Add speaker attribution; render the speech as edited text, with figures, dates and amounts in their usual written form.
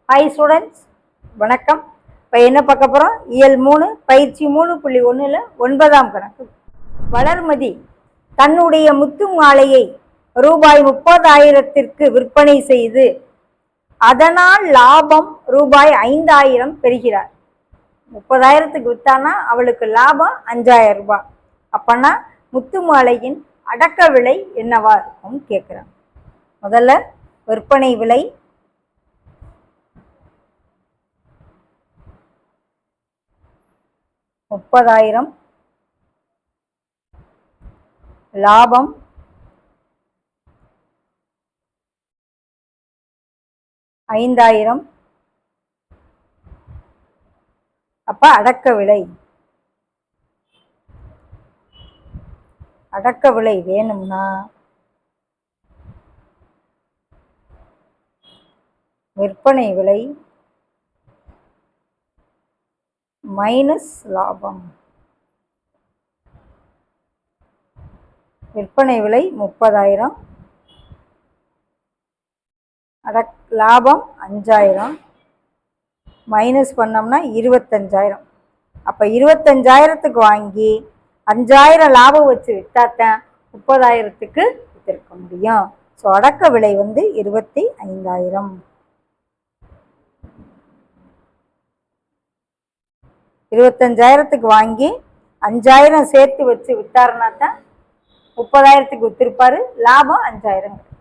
Speaker 1: Hi students, வணக்கம். இப்போ என்ன பார்க்க போகிறோம்? இயல் 3 பயிற்சி 3.1ல் 9ஆம் கணக்கு. வளர்மதி தன்னுடைய முத்து மாலையை ரூபாய் 30,000ற்கு விற்பனை செய்து அதனால் லாபம் ரூபாய் 5,000 பெறுகிறார். 30,000க்கு விற்றானா அவளுக்கு லாபம் 5,000 ரூபாய். அப்போனா முத்து மாலையின் அடக்க விலை என்னவா இருக்கும் கேட்குறாங்க. முதல்ல விற்பனை விலை $30,000, லாபம் $5,000. அப்ப அடக்க விலை வேணும்னா விற்பனை விலை மைனஸ் லாபம். விற்பனை விலை 30,000, லாபம் 5,000, மைனஸ் பண்ணோம்னா 25,000. அப்போ 25,000க்கு வாங்கி 5,000 லாபம் வச்சு விட்டாத்தான் 30,000க்கு வித்திருக்க முடியும். ஸோ அடக்க விலை 25,000. 25,000க்கு வாங்கி 5,000 சேர்த்து வச்சு விட்டாருன்னா தான் 30,000க்கு வித்திருப்பாரு, லாபம் 5,000.